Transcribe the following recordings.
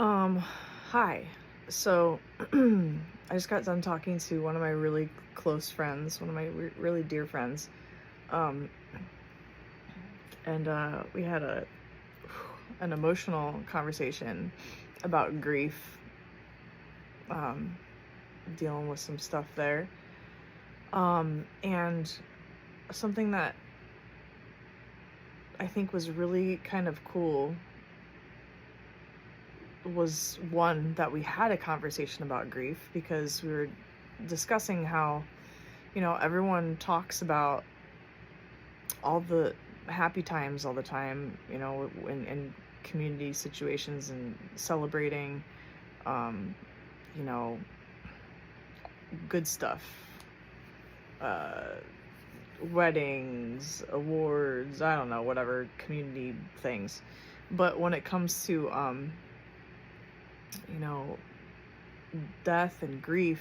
Um, Hi. So, I just got done talking to one of my really close friends, one of my really dear friends. Um, and we had an emotional conversation about grief, um, dealing with some stuff there. And something that I think was really kind of cool was one that we had a conversation about grief because we were discussing how everyone talks about all the happy times all the time, in community situations and celebrating, um, you know, good stuff, uh, weddings, awards, I don't know, whatever community things. But when it comes to, you know, death and grief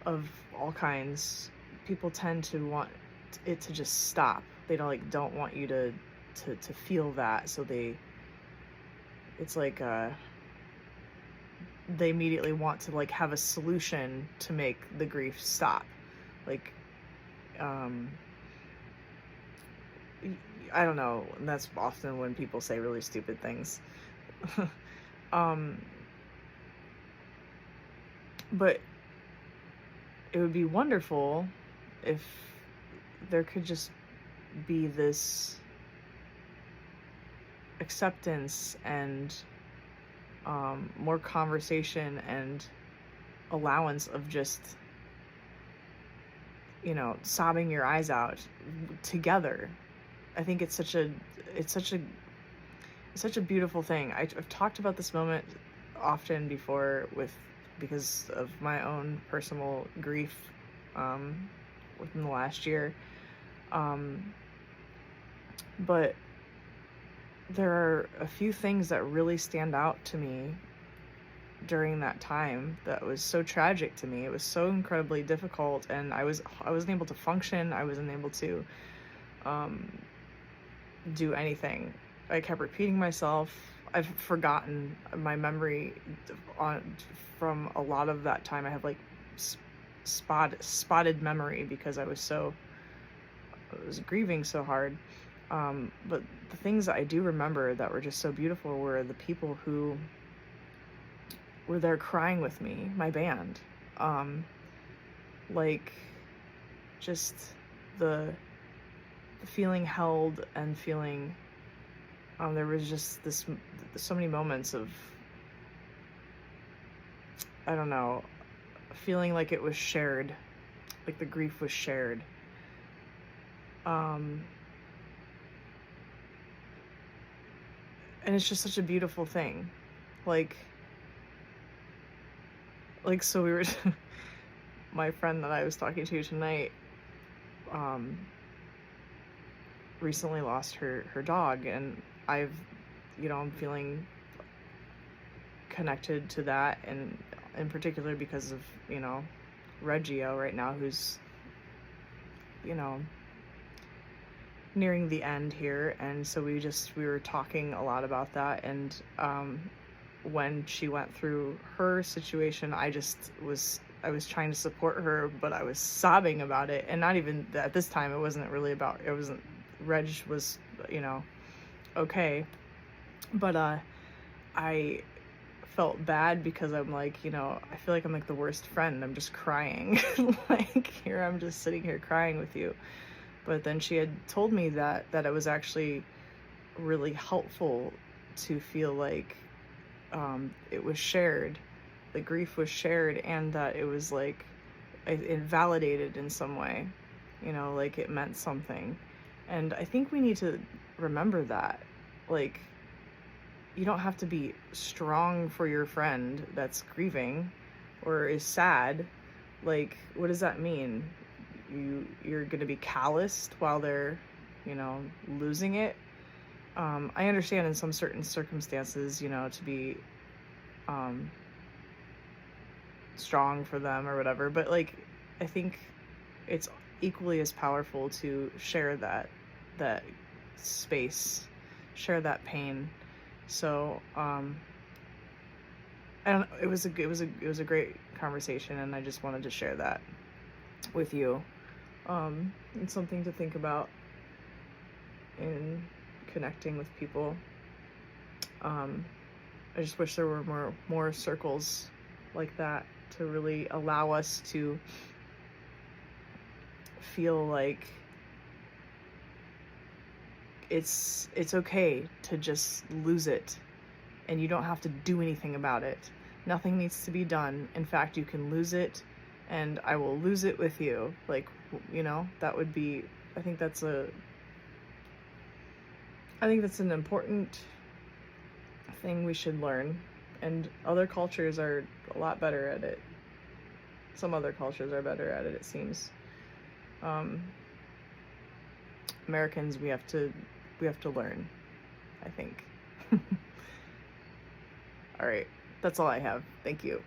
of all kinds, people tend to want it to just stop. They don't want you to feel that. So it's like they immediately want to like have a solution to make the grief stop. Like um I don't know, and that's often when people say really stupid things. um but it would be wonderful if there could just be this acceptance and more conversation and allowance of just sobbing your eyes out together. I think it's such a it's such a beautiful thing. I've talked about this moment often before because of my own personal grief um, within the last year, um, but there are a few things that really stand out to me during that time that was so tragic to me. It was so incredibly difficult, and I wasn't able to function. I wasn't able to um, do anything. I kept repeating myself. I've forgotten my memory on from a lot of that time. I have like spotted memory because I was grieving so hard. But the things that I do remember that were just so beautiful were the people who were there crying with me, my band. Um, like just the feeling held and feeling there was just so many moments of, I don't know, feeling like it was shared, like the grief was shared. Um, and it's just such a beautiful thing. Like, so we were, my friend that I was talking to tonight, um, recently lost her dog, and I'm feeling connected to that, and in particular because of, Reggio right now, who's, you know, nearing the end here. And so we were talking a lot about that. And when she went through her situation, I was trying to support her, but I was sobbing about it. And not even at this time, it wasn't, Reg was, you know, okay. But I felt bad because I'm like, I feel like I'm like the worst friend. I'm just crying. Like, here I'm just sitting here crying with you. But then she had told me that it was actually really helpful to feel like it was shared, the grief was shared, and that it was like it validated in some way, like it meant something. And I think we need to remember that, like, you don't have to be strong for your friend that's grieving or is sad. Like, what does that mean? You're gonna be calloused while they're, losing it. I understand in some certain circumstances, to be um, strong for them or whatever, but like, I think it's equally as powerful to share that space, share that pain. So, I don't. It was a great conversation, and I just wanted to share that with you. It's something to think about in connecting with people. I just wish there were more circles like that to really allow us to feel like it's okay to just lose it, and you don't have to do anything about it. Nothing needs to be done. In fact, you can lose it, and I will lose it with you. Like, that would be, I think that's an important thing we should learn, and other cultures are a lot better at it. Some other cultures are better at it, it seems. Americans, we have to learn, I think. All right, that's all I have. Thank you.